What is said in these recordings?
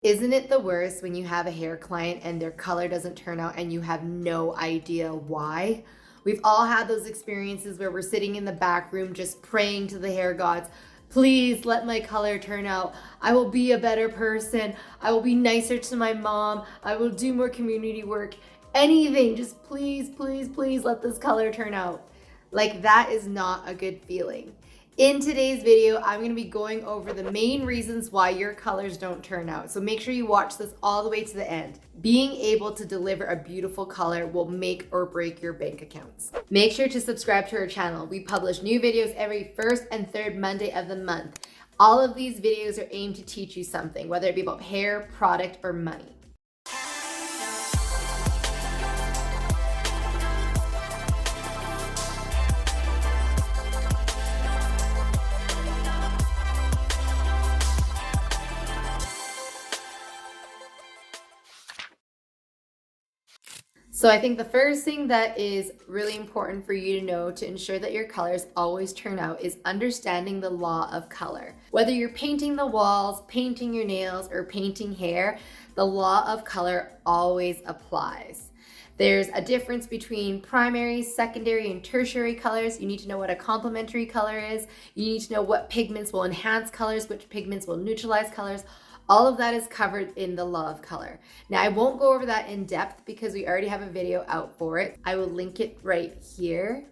Isn't it the worst when you have a hair client and their color doesn't turn out and you have no idea why? We've all had those experiences where we're sitting in the back room just praying to the hair gods, please let my color turn out. I will be a better person. I will be nicer to my mom. I will do more community work. Anything, just please, please, please let this color turn out. Like, that is not a good feeling. In today's video, I'm going to be going over the main reasons why your colors don't turn out. So make sure you watch this all the way to the end. Being able to deliver a beautiful color will make or break your bank accounts. Make sure to subscribe to our channel. We publish new videos every first and third Monday of the month. All of these videos are aimed to teach you something, whether it be about hair, product, or money. So I think the first thing that is really important for you to know to ensure that your colors always turn out is understanding the law of color. Whether you're painting the walls, painting your nails, or painting hair, the law of color always applies. There's a difference between primary, secondary, and tertiary colors. You need to know what a complementary color is. You need to know what pigments will enhance colors, which pigments will neutralize colors. All of that is covered in the law of color. Now, I won't go over that in depth because we already have a video out for it. I will link it right here.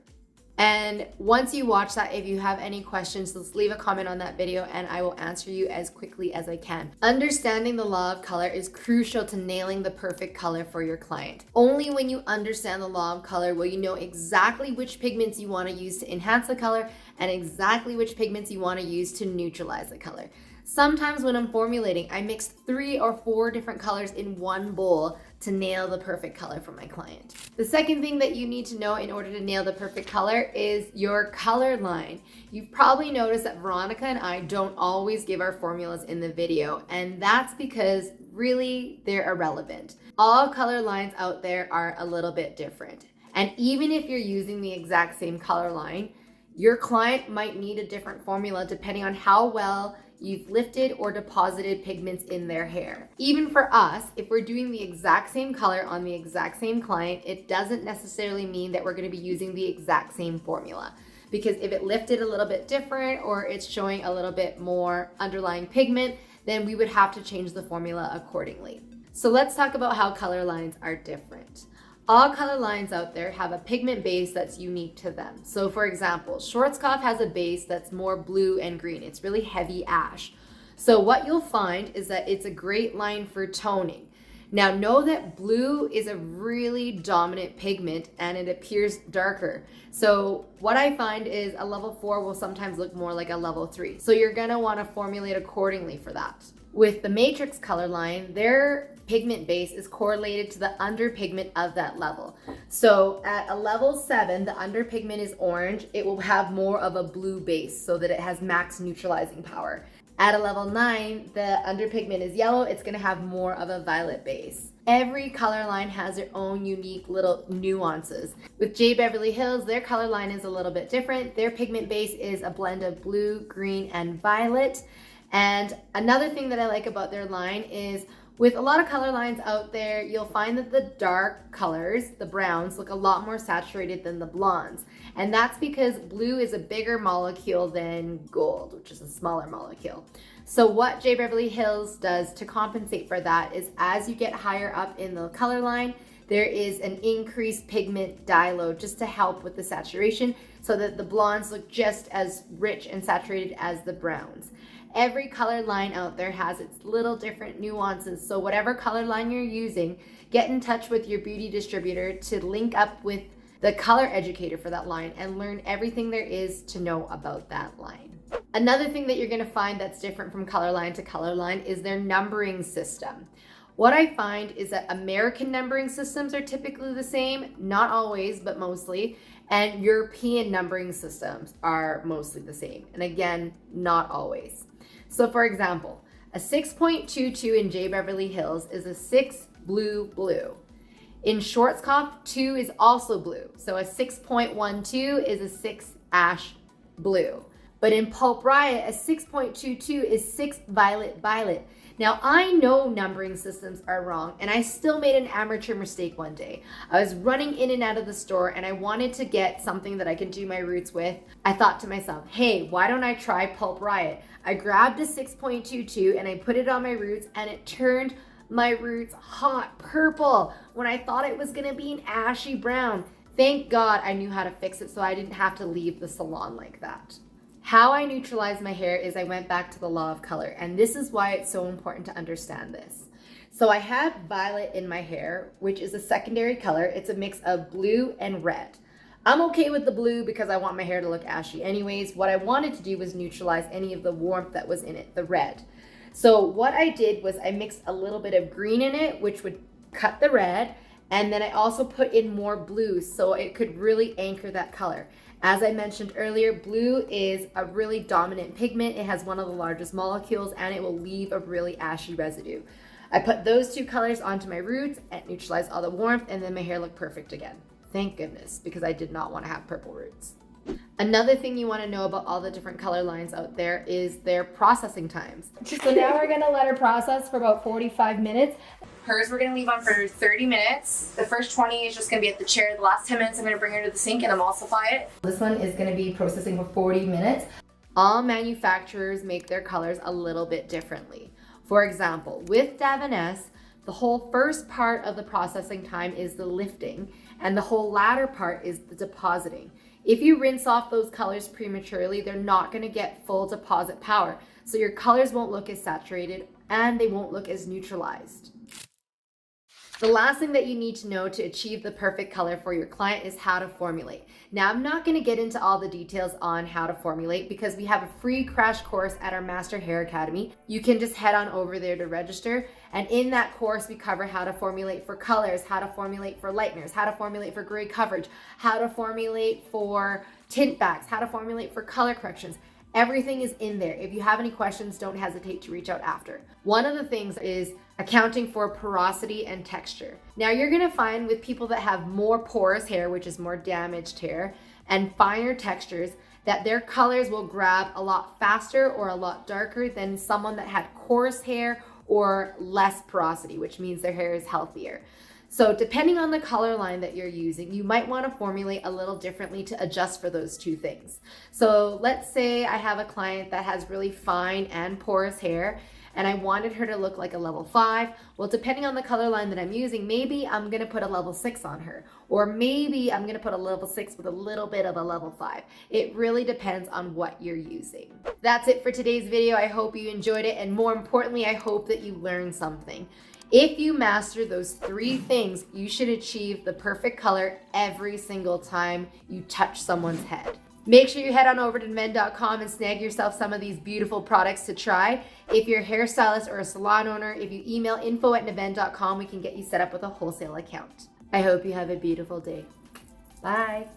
And once you watch that, if you have any questions, just leave a comment on that video and I will answer you as quickly as I can. Understanding the law of color is crucial to nailing the perfect color for your client. Only when you understand the law of color will you know exactly which pigments you want to use to enhance the color and exactly which pigments you want to use to neutralize the color. Sometimes when I'm formulating, I mix 3 or 4 different colors in one bowl to nail the perfect color for my client. The second thing that you need to know in order to nail the perfect color is your color line. You've probably noticed that Veronica and I don't always give our formulas in the video, and that's because really they're irrelevant. All color lines out there are a little bit different. And even if you're using the exact same color line, your client might need a different formula depending on how well you've lifted or deposited pigments in their hair. Even for us, if we're doing the exact same color on the exact same client, it doesn't necessarily mean that we're going to be using the exact same formula. Because if it lifted a little bit different or it's showing a little bit more underlying pigment, then we would have to change the formula accordingly. So let's talk about how color lines are different. All color lines out there have a pigment base that's unique to them. So for example, Schwarzkopf has a base that's more blue and green. It's really heavy ash. So what you'll find is that it's a great line for toning. Now know that blue is a really dominant pigment and it appears darker. So what I find is a level 4 will sometimes look more like a level 3. So you're gonna wanna formulate accordingly for that. With the Matrix color line, their pigment base is correlated to the underpigment of that level. So at a level 7, the underpigment is orange. It will have more of a blue base so that it has max neutralizing power. At a level 9, the underpigment is yellow. It's gonna have more of a violet base. Every color line has their own unique little nuances. With J. Beverly Hills, their color line is a little bit different. Their pigment base is a blend of blue, green, and violet. And another thing that I like about their line is with a lot of color lines out there, you'll find that the dark colors, the browns, look a lot more saturated than the blondes. And that's because blue is a bigger molecule than gold, which is a smaller molecule. So what J. Beverly Hills does to compensate for that is as you get higher up in the color line, there is an increased pigment dye load just to help with the saturation so that the blondes look just as rich and saturated as the browns. Every color line out there has its little different nuances. So whatever color line you're using, get in touch with your beauty distributor to link up with the color educator for that line and learn everything there is to know about that line. Another thing that you're going to find that's different from color line to color line is their numbering system. What I find is that American numbering systems are typically the same, not always, but mostly, and European numbering systems are mostly the same. And again, not always. So for example, a 6.22 in J. Beverly Hills is a 6 blue blue. In Schwarzkopf, 2 is also blue. So a 6.12 is a 6 ash blue. But in Pulp Riot, a 6.22 is 6 violet violet. Now, I know numbering systems are wrong, and I still made an amateur mistake one day. I was running in and out of the store, and I wanted to get something that I could do my roots with. I thought to myself, hey, why don't I try Pulp Riot? I grabbed a 6.22 and I put it on my roots, and it turned my roots hot purple when I thought it was gonna be an ashy brown. Thank God I knew how to fix it so I didn't have to leave the salon like that. How I neutralize my hair is I went back to the law of color, and this is why it's so important to understand this. So I have violet in my hair, which is a secondary color. It's a mix of blue and red. I'm okay with the blue because I want my hair to look ashy anyways. What I wanted to do was neutralize any of the warmth that was in it, the red. So what I did was I mixed a little bit of green in it, which would cut the red, and then I also put in more blue so it could really anchor that color. As I mentioned earlier, blue is a really dominant pigment. It has one of the largest molecules, and it will leave a really ashy residue. I put those two colors onto my roots and neutralized all the warmth, and then my hair looked perfect again. Thank goodness, because I did not want to have purple roots. Another thing you want to know about all the different color lines out there is their processing times. So now we're going to let her process for about 45 minutes. Hers we're going to leave on for 30 minutes. The first 20 is just going to be at the chair. The last 10 minutes I'm going to bring her to the sink and emulsify it. This one is going to be processing for 40 minutes. All manufacturers make their colors a little bit differently. For example, with Davines, the whole first part of the processing time is the lifting, and the whole latter part is the depositing. If you rinse off those colors prematurely, they're not going to get full deposit power. So your colors won't look as saturated and they won't look as neutralized. The last thing that you need to know to achieve the perfect color for your client is how to formulate. Now, I'm not going to get into all the details on how to formulate because we have a free crash course at our Master Hair Academy. You can just head on over there to register. And in that course, we cover how to formulate for colors, how to formulate for lighteners, how to formulate for gray coverage, how to formulate for tint backs, how to formulate for color corrections. Everything is in there. If you have any questions, don't hesitate to reach out after. One of the things is accounting for porosity and texture. Now you're gonna find with people that have more porous hair, which is more damaged hair, and finer textures, that their colors will grab a lot faster or a lot darker than someone that had coarse hair or less porosity, which means their hair is healthier. So depending on the color line that you're using, you might want to formulate a little differently to adjust for those two things. So let's say I have a client that has really fine and porous hair, and I wanted her to look like a level 5. Well, depending on the color line that I'm using, maybe I'm going to put a level 6 on her, or maybe I'm going to put a level 6 with a little bit of a level 5. It really depends on what you're using. That's it for today's video. I hope you enjoyed it, and more importantly, I hope that you learned something. If you master those 3 things, you should achieve the perfect color every single time you touch someone's head. Make sure you head on over to nvennhairbeauty.com and snag yourself some of these beautiful products to try. If you're a hairstylist or a salon owner, if you email info@nvennhairbeauty.com, we can get you set up with a wholesale account. I hope you have a beautiful day. Bye.